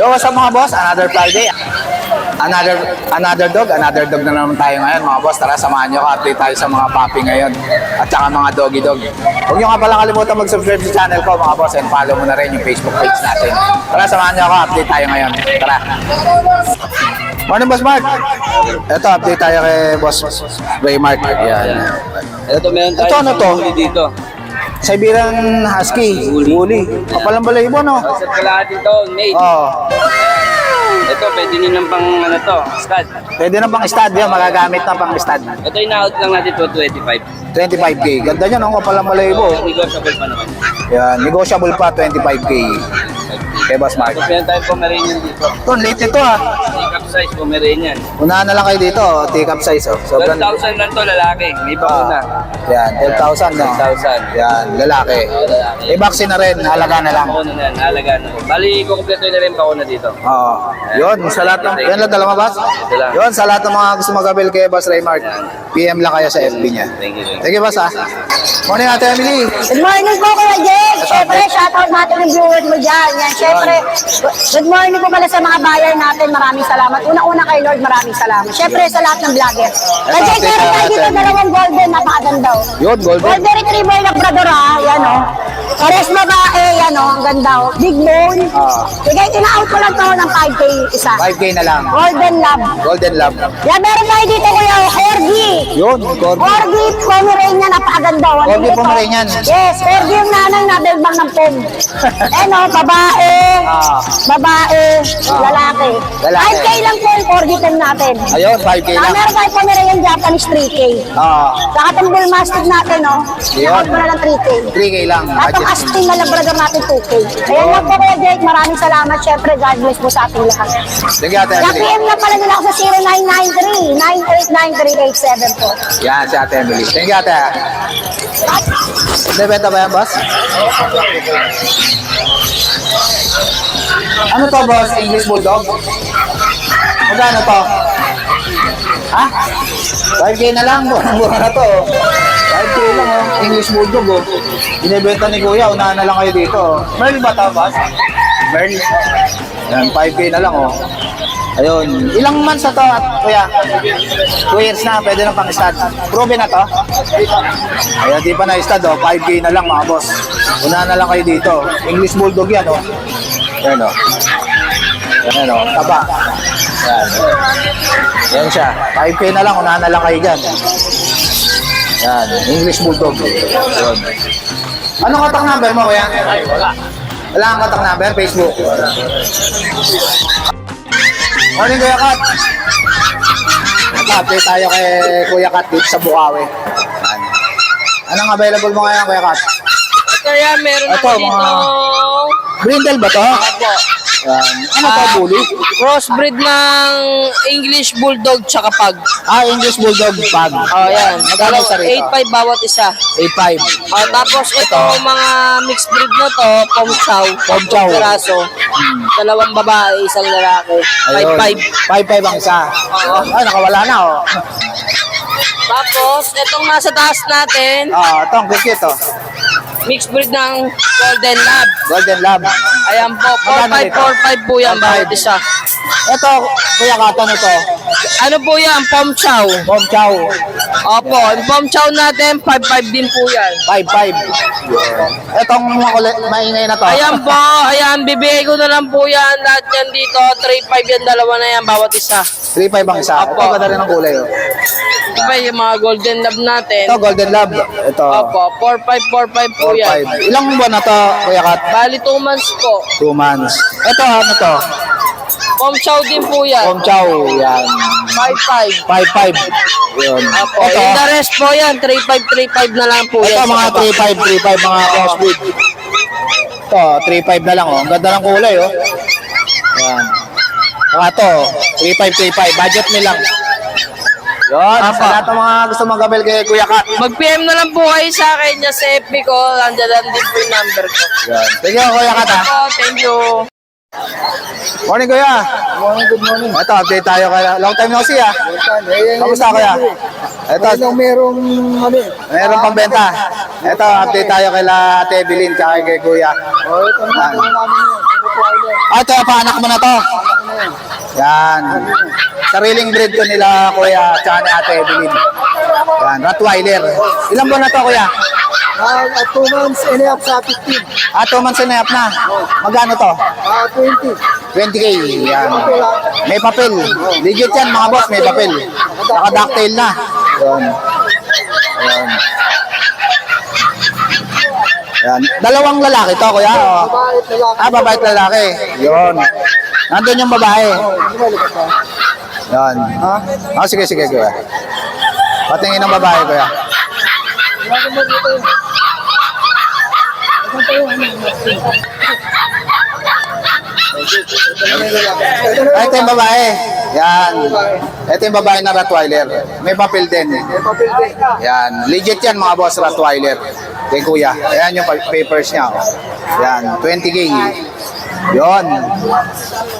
So what's up mga boss? Another Friday. Another dog na naman tayo ngayon mga boss. Tara, samahan nyo ka. Update tayo sa mga puppy ngayon. At saka mga doggy dog. Huwag nyo nga pala kalimutan mag-subscribe sa channel ko mga boss. And follow mo na rin yung Facebook page natin. Tara, samahan nyo ka. Update tayo ngayon. Tara. Morning Boss Mark. Ito, update tayo kay Boss Ray Mark. Yan. Ito, meron tayo Ito, ano to? dito. Siberian Husky. Woolly. Kapalang balayibo, no? Sa kalahati dito, made. Oo. Ito, pwede nyo ng pang ano to, stud. Pwede na pang stud yan. Magagamit na pang stud. Ito, in-out lang natin to 25. 25K. Ganda niya, no? Kapalang balayibo. Negotiable pa naman. Yan. Negotiable pa, 25K. Kay Boss Mark. Tapos meron tayo Pomeranian dito. Ito, late ito ha. Take-up size Pomeranian. Unahan na lang kayo dito. Take up size. Oh. Sobrang... 12,000 lang to, lalaki. May bakuna. Yan, 12,000 no? 12,000. Yan, lalaki. Oo, lalaki. May vaccine na rin, halaga na lang. Bakuna na yan, halaga na. Bali, kukumpleto na rin bakuna dito. Oo. Yun, sa lahat ng... Yan lang, dalawa boss? Ito lang. Yun, sa lahat ng mga gusto mag-avail kay Boss Raymart, PM lang kayo sa FB niya. Thank you. Thank you, boss ha. Morning, Ate Emily. Good morning po, Kuya Jake. Siyempre, shoutout natin yung viewers mo dyan. Yan, siyempre, good morning po pala sa mga buyer natin. Maraming salamat. Una-una kay Lord, maraming salamat. Siyempre, sa lahat ng vlogger. Kuya Jake, meron tayo dito dalawang golden, napakaganda. Yun, golden. Golden Retriever Labrador ha, yan o. Pares babae, yan o, ang ganda o. Big bone. Sige, ina-out ko lang to ng 5K isa. 5K na lang. Golden Lab. Golden Lab. Yan, meron tayo dito, Kuya, Corgi. Yun, Corgi. Corgi Pomeranian, napakaganda. Corgi Pomeranian. Yes, Corgi yung nanay na belbang ng pom. Ano, babae, babae, lalaki. Lalaki. 5K lang po yung Corgi pom natin. Ayun, 5K lang. Meron tayo Pomeranian Japanese 3K. Saka itong bull mastiff natin, no? Yun. Nakot mo na ng 3K. 3K lang. At ang astin na Labrador natin 2K. Ayan lang po, Kuya Jake. Maraming salamat. Siyempre, God bless po sa ating lahat. Sige, Ate Kaya Emily. PM lang pala nila ako sa 0993-989387 po. Yan, si Ate Emily. Thank you, Ate. Bebenta ba yan, boss? Ano to, boss? English Bulldog? Magkano to? Ha? 5K na lang. Mura na to. 5K lang, oh. English Bulldog, oh. Binibenta ni Kuya. Unahan na lang kayo dito. Merl ba to, boss? Merl? Yan, 5K na lang, oh. Ayun. Ilang months na to, Kuya? 2 years na. Pwede na pang stud. Proven na to? Ayan, di pa na stud, oh. 5K na lang, mga boss. Unahan na lang kayo dito. English Bulldog yan, oh. Yan, oh. Yan, oh. Taba. Yan. Yan siya. 5K na lang. Unahan na lang kayo dyan. Yan. English Bulldog. Yun. Anong contact number mo, Kuya? Wala kang contact number? Facebook? Morning, Kuya Kat. Update tayo kay Kuya Kat dito sa Bukawi. Yan. Anong available mo ngayon, Kuya Kat? Kaya meron Ito, ako dito. mga... Brindle ba to? Apo. Yan. Ano to, bully? Crossbreed ng English Bulldog tsaka Pug. English Bulldog Pug. Oh, yan. Magkano sa rito? 8.5 bawat isa. 8.5. Tapos ito, mga mixed breed na to, Pom Chow. Pom Chow. Piraso. Dalawang babae, isang lalaki. 5.5. 5.5 ang isa. Ay, nakawala na, oh. Tapos, itong nasa taas natin, Ito, ang cute, oh. mixed breed ng Golden Lab. Golden Lab. Ayan po, Magkano dito? 4.5 po yan, 4.5. bawat isa. Ito, Kuya Kat, ano to? Ano po yan? Pom Chow. Pom Chow. Opo, yung Pom Chow natin, 5.5 din po yan. 5.5. Itong maingay na to. Ayan po, ayan, bibigay ko na lang po yan. Lahat yan dito, 3.5 yan, dalawa na yan, bawat isa. 3.5 ang isa. Ito, Apo. ganda rin ang kulay, oh. Diba yung mga Golden Lab natin? Ito, Golden Lab. Ito, Opo, 4.5 po yan. 4.5. Ilang buwan na to, Kuya Kat? Bali 2 months po. 2 months. Ito, ano to? Pom Chow din po yan. Pom Chow. Yan. 5.5. 5.5. Yun. Opo, Ito, yung the rest po yan, 3.5 na lang po ito yan. mga 3.5, mga crossbreed. Ito, 3.5 na lang, oh. Ang ganda ng kulay, oh. Yan. Saka ito, 3.5. Budget nyo lang. Yun, sa lahat ng mga gusto mag-abel kay Kuya Kat. Mag-PM na lang po kayo sa akin niya sa FB ko. Nandiyan lang din po yung number ko. Yan. Thank you, Kuya Kat, ha. Opo, thank you. Morning, Kuya. Morning, good morning. Ito, update tayo kaya. Long time no see, ha. Kamusta, Kuya? Ito, Merong ano eh. mayroon pang benta. Ito, update tayo kay Ate Evelyn, kaya kay Kuya. Oh, ito na namin yun. Ah, ito, paanak mo na to. Yan. Sariling breed ko nila, kuya, tsaka ni Ate Evelyn. Yan, Rottweiler. Ilang buwan na to, kuya? At 2 months and a half sa 15. Ah, 2 months and a half na. Magkano to? 20. 20K. Yan. May papel. Legit yan, mga boss, may papel. Naka-ducktail na. Yan. Yan. Yan. Dalawang lalaki to, kuya. Oh. Babae at lalaki. Ah, babae at lalaki. Yun. Nandun yung babae. Yan. Ah, sige, sige, kuya. Patingin ng babae, kuya. Ay, ito yung babae. Yan. Ito yung babae na Rottweiler. May papel din. Yan. Legit yan, mga boss, Rottweiler. Kay kuya. Ayan yung papers niya. Oh. Yan. 20K. Yun.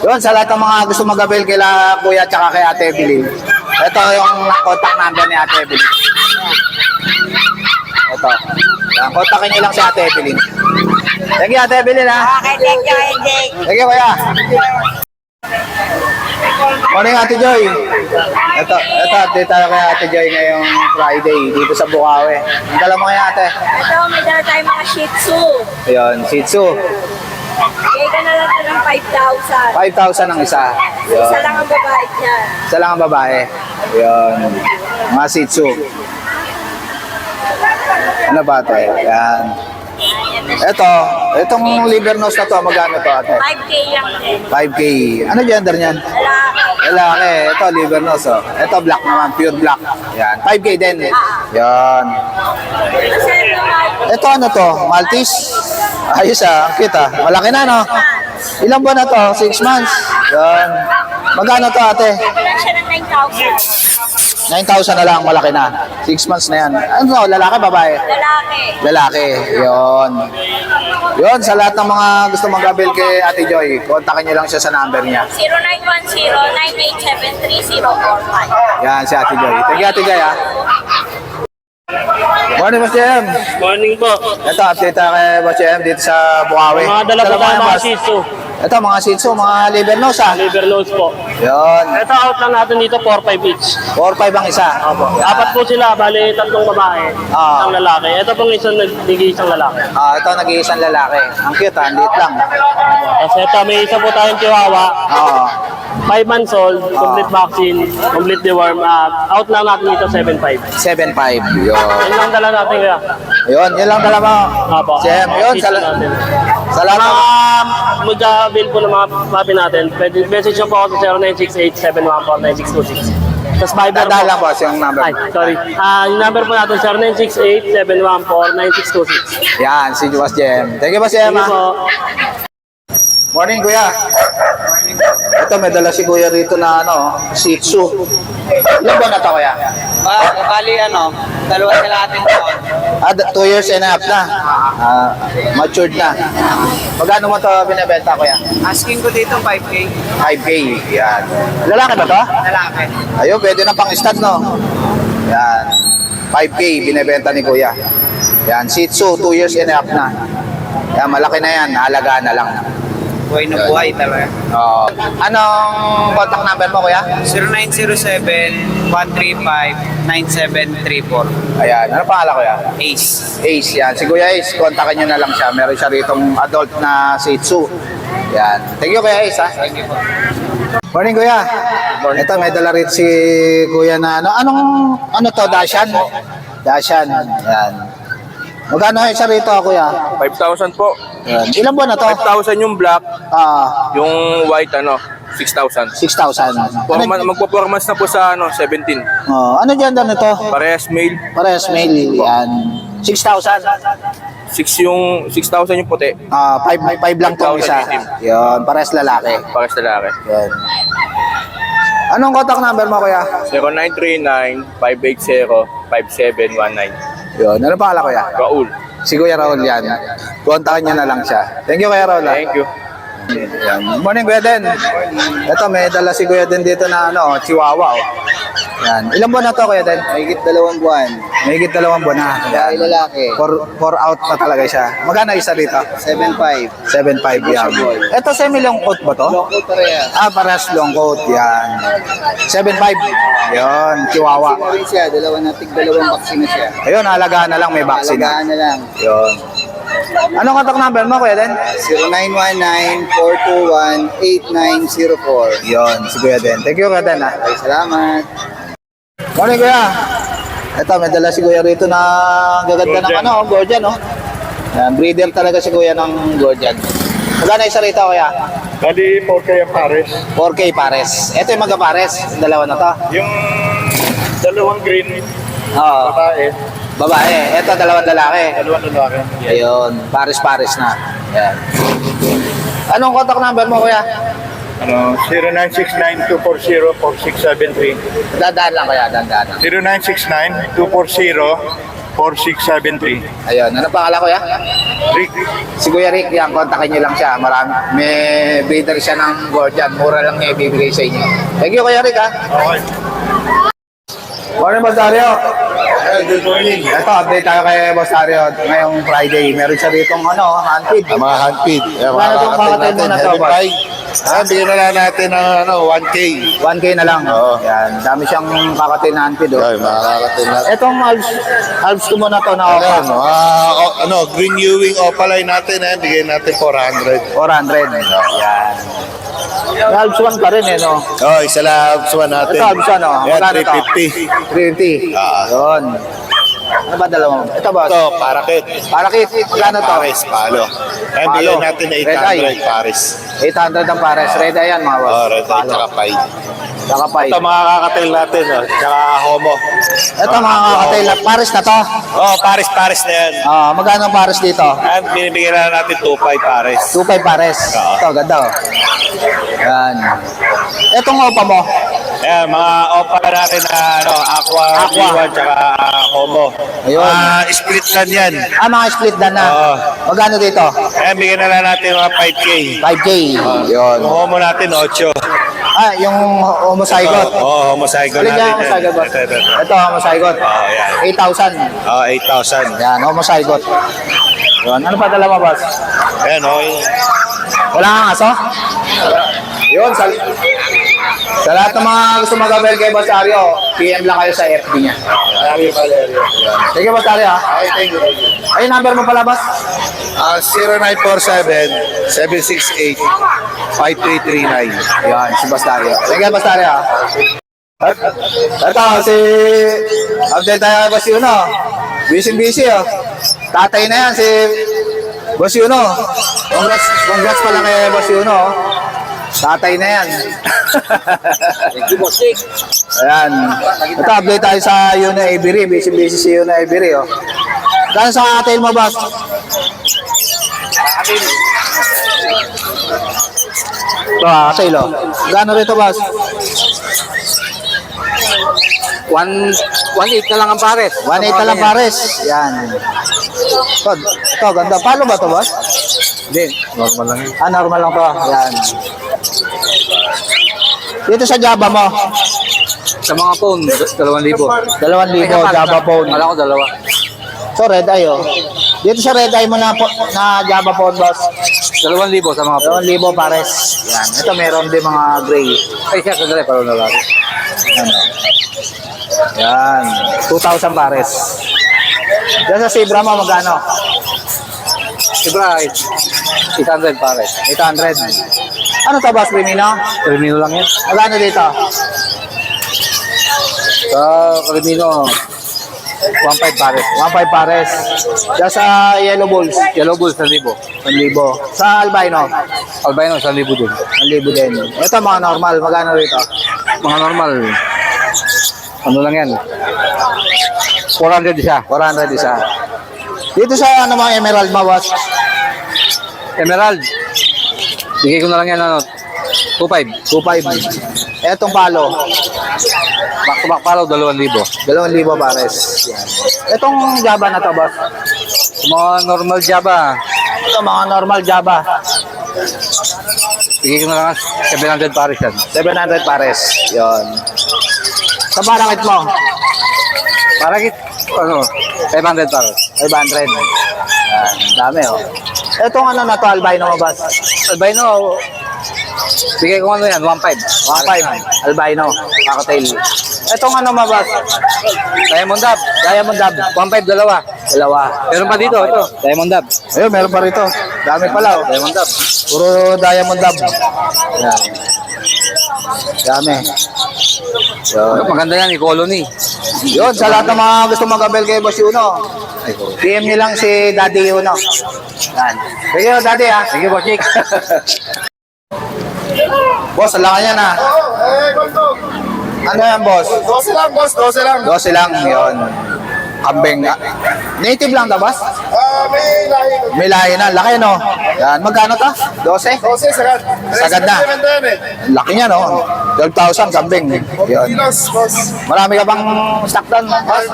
Yun, sa lahat ng mga gusto mag-avail kila kuya tsaka kay Ate Evelyn. Ito yung contact number ni Ate Evelyn. Ito. Yan, kontakin niyo lang si Ate Evelyn. Thank you, Ate Evelyn, ha? Okay, thank you, Hendrik. Thank you, kuya. Morning, Ate Joy. Ito, update tayo kay Ate Joy ngayong Friday dito sa Bukawi. Ang dala mo kay Ate? Ito, may dala tayong mga Shih Tzu. Ayun, Shih Tzu. Bigay ka na lang ito ng 5,000. 5,000 ang isa. Isa lang ang babae niya. Isa lang ang babae. Ayun. Mga Shih Tzu. Ano ba ito? Yan. Itong liver nose na to, magkano to, Ate? 5K lang din. 5K. Ano gender niyan? Lalaki. Lalaki. Ito, liver nose. Oh. Ito, black naman. Pure black. Yan. 5K din. Yan. Kasi ito, Ito, ano to? Maltese? Ayos ah. Ang cute ah. Malaki na, no? Ilang buwan na to? 6 months. Yan. Magkano to, Ate? lang siya ng 9,000. 9,000 na lang. Malaki na. 6 months na yan. Ano? Lalaki, babae? Lalaki. Lalaki. Yon. Yon, sa lahat ng mga gusto mag-avail kay Ate Joy, kontakin niyo lang siya sa number niya. 0910-987-3045. Yan, si Ate Joy. Thank you, Ate Joy, ha. Morning, Boss JM. Morning po. Ito, update tayo kay Boss JM dito sa Bukawi. Mga dala po tayo mga Boss. Shih Tzu. Ito, mga Shih Tzu, mga liver nose, ha. Liver nose po. Yon. Ito out lang natin dito 4-5 each. 4-5 ang isa. Apat po sila, bali 3 babae, Ah. isang lalaki. Ito pong isang isang lalaki. Ah, ito, nag-iisang lalaki. Ang cute, ha. Ang liit lang. Tapos ito, may isa po tayong chihuahua. Oo. 5 months old, complete vaccine, complete deworm. Out lang natin dito 7.5. 7.5. Yun. Yan lang dala natin kaya. Yun, yun lang dala mo. Apo. JM, yun. Shih Tzu natin. Sa lahat ng... Mag-avail po ng mga papi natin. Pwede message nyo po ako sa 0968-714-9626. Tapos Viber po. Dadala lang, boss, yung number. Ay, sorry. Yung number po natin 0968-714-9626. Yan, si Boss JM. Thank you, Boss JM, Sige ha. po. Morning, Kuya. Ito, may dala si Kuya rito na ano, Shih Tzu. Ilan ba na to, Kuya? Bali dalawa sila atin taon. 2 years and a half na. Matured na. Magkano mo to binibenta, Kuya? Asking ko dito 5K. 5K. Yan. Lalaki ba to? Lalaki. Ayun, pwede na pang stud, no? Yan. 5K binibenta ni Kuya. Yan, Shih Tzu, 2 years and a half na. Yan, malaki na yan. Alagaan na lang. Buhay na buhay talaga. Oh. Anong contact number mo, Kuya? 0907-135-9734. Ayan. Ano pangalan, Kuya? Ace. Ace, yan. Si Kuya Ace, kontakin nyo na lang siya. Meron siya ritong adult na Shih Tzu. Yan. Thank you, Kuya Ace, ha? Thank you po. Morning, Kuya. Ito, may dala rin si Kuya na ano. Ano to, Dashan? Dashan. Yan. Magkano siya rito, Kuya? 5,000 po. Yan. Ilan buwan na to? 5,000 yung black, Ah, yung white 6,000. 6,000. Magpo-4 months na po sa 17. Oh, ano gender nito? Parehas male. Parehas male. Yan. 6,000. 6,000 yung puti. 5 lang to 5,000 isa. itim. Yan, parehas lalaki. Parehas lalaki. Yan. Anong contact number mo, Kuya? 0939-580-5719. Yun. Ano pangalan, Kuya? Raul. Si Kuya Raul yan. Kontakin niya na lang siya. Thank you, Kuya Raul. Thank you. Yan. Morning, Kuya Den. Ito, may dala si Kuya Den dito na Chihuahua. Oh. Yan. Ilang buwan na to, Kuya Den? Mahigit 2 buwan. Mahigit 2 buwan na. Babae, lalaki. For out na talaga siya. Magkano isa dito? 7.5. 7.5 yan. Ito semi-long coat ba to? Loko pareha. Ah, parehas long coat. Yan. 7.5. Yan, Chihuahua. Vaccine na rin siya. Dalawang vaccine na siya. Ayun, alagaan na lang, may vaccine na. Alagaan na lang. Yun. Anong contact number mo, Kuya Den? 0919-421-8904. Yun, si Kuya Den. Thank you, Kuya Den. Ha? Ay, salamat. Morning, Kuya. Ito, may dala si Kuya rito na gaganda ng Gordian, no? Yan, breeder talaga si Kuya ng Gordian. Magkano isa rito, Kuya? Bali, 4K ang pares. 4K pares. Ito yung magka-pares. Yung dalawa na to. Yung dalawang green, Oo. babae, Babae. Ito, dalawang lalaki. dalawang lalaki. Ayun, pares-pares na. Yan. Anong contact number mo, Kuya? Ano, 0969-240-4673. Dadaan lang, Kuya. Dadaan lang. 0969-240-4673. Ayun. Ano pangalan, Kuya? Rick, Si Kuya Rick, yan, kontakin nyo lang siya. Marami, may breeder siya ng Gordian. Mura lang niya ibibigay sa inyo. Thank you, Kuya Rick, ha? okay. Morning, Boss Dario. Good morning. Ito, update tayo kay Boss Dario ngayong Friday. Meron siya ditong handpid. Mga handpid. Magkano itong kakatail mo na to, Boss? Bigyan na lang natin ng 1K. 1K na lang. Oo. Yan, dami siyang kakatail na handpid. Oh. Ay, makakatail natin. Itong halves ko muna to na Ayan, opa. green Ewing opaline natin, bigyan natin 400. 400. Yan. Halves 1 pa rin, no? Oh, isa lang suwan natin. Ito, halves 1, no? Ayan, Magkano to? 350. 350. Ah. Yun. Ano ba dalawa mo? Ito, Boss. Ito, parakit. Parakit, magkano to? Pares, palo. Ayan, Palo. bigyan natin Red eye. 800 pares. 800 ang pares. Red eye yan, mga boss. Oh, red eye, Palo. tsaka pay. Saka pay. Ito, mga kakatail natin, tsaka homo. Ito, mga kakatail. Pares na to. Oh, pares na yan. Magkano ang pares dito? Ayan, binibigyan na natin 2.5 pares. 2.5 pares. Ito, ganda, oh. Yan. Itong opa mo. Ayan, mga opa natin na aqua, B1, tsaka homo. Ayun. Split lang yan. Mga split dan na. Oo. Magkano dito? Ayan, bigyan na lang natin mga 5K. 5K. Yun. Yung homo natin, 8. Yung homozygote. Oo, homozygote Alin natin. yung homozygote, boss? Ito. Ito, homozygote. Oo, yan. 8,000. 8,000. Yan, homozygote. Yun. Ano pa dala mo, boss? Ayan, okay. Wala kang aso? Yun, sa lahat ng mga gusto mag-avail kay Boss Ario, PM lang kayo sa FB niya. Sige, Boss Ario, ha? Okay, thank you. Ay, number mo pala, Boss? 0947-768-5339. Yan, si Boss Ario. Sige, Boss Ario, ha? Ito, update tayo kay Boss Yuno. Busy, oh. Tatay na yan, si Boss Yuno. Congrats pala kay Boss Yuno, oh. Tatay na yan. Ayan. Ito, update tayo sa Yuno Avery. Busy si Yuno Avery, oh. Dahil sa kakatail mo, boss? Ito, kakatail, oh. Gano'n rito, boss? 1.8 na lang ang pares. 1.8 na lang pares. Yan. Ito, ganda. Paano ba ito, boss? Hindi, normal lang yun. Normal lang to. Yan. Dito sa Java mo, Sa mga phone, 2,000. 2,000 Java phone. Kala ko dalawa. So, red eye, oh. Dito sa red eye mo na Java phone, boss. 2,000 sa mga phone. 2,000 pares. Yan. Ito, meron din mga gray. Ay, siya, sandali, parang lalaki. Yan. 2,000 pares. Diyan sa Zebra mo, magkano? Sibra, 800 pares. 800. Ano to, boss? Primino? Crimino lang yan. Magkano dito? Sa Crimino, 1.5 pares. 1,500 pares. Diyan sa Yellow Bulls, Yellow Bulls, 1,000. 1,000. Sa Albino, Albino, 1,000 din. 1,000 din. Ito, mga normal. Magkano dito? Mga normal, ano lang yan? 400 isa. 400 isa. Dito sa mga emerald mo, boss? Emerald, bigay ko na lang yan, 2.5. 2,500. Etong palo, Back to back palo, 2,000. 2,000 pares. Yan. Etong Java na to, boss? Mga normal Java, Ito, mga normal Java. bigay ko na lang 700 pares yan. 700 pares. Yon. Sa barakit mo? Parakit, ano, 500 pa. 500. Yan, dami oh. Itong ano na to, albino mo, boss? Albino, bigay ko ano yan, 1.5. 1.5. Albino, cocktail. Itong ano mo, boss? Diamond Dab, Diamond Dab. 1.5 dalawa. Dalawa. Meron pa dito, ito, Diamond Dab. Ayun, meron pa rito. Dami pala oh. Diamond Dab. Puro Diamond Dab. Yan. Dami. So, Maganda yan, colony. yun, sa lahat ng mga gusto mag-abel kay Boss Yuno, PM niyo lang si Daddy Yuno. Yan. Sige, Daddy ha. Sige, Boss Chick. Boss, alakan yan ha. Ano yan, Boss? 12 lang, boss. 12 lang. 12 lang, yun. Kambing. Native lang ta, Boss? May lahi. May lahi na. Laki, no? Yan. Magkano ta? 12? 12, sagad. Sagad na. Laki niya, no? 12,000 kambing. Yun. Kilos, boss. Marami ka bang stock doon, Boss?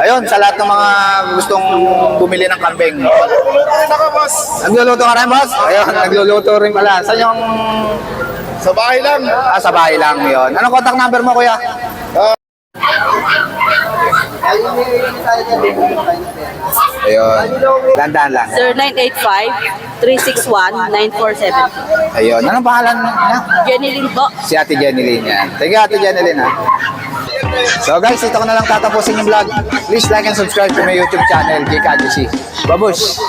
Ayun, sa lahat ng mga gustong bumili ng kambing. Pulutan rin ako, boss. Nagluluto ka rin, Boss? Ayun, nagluluto rin pala. Saan yung... Sa bahay lang. Sa bahay lang yun. Anong contact number mo, kuya? Ayun. Dandaan lang. 0985-361-9470. Ayun. Anong pangalan niya? Jenny Lynn po. Si Ate Jenny yan. Thank you, Ate Jenny ha. So guys, ito ko na lang tatapusin yung vlog. Please like and subscribe to my YouTube channel, JKGC. Babush!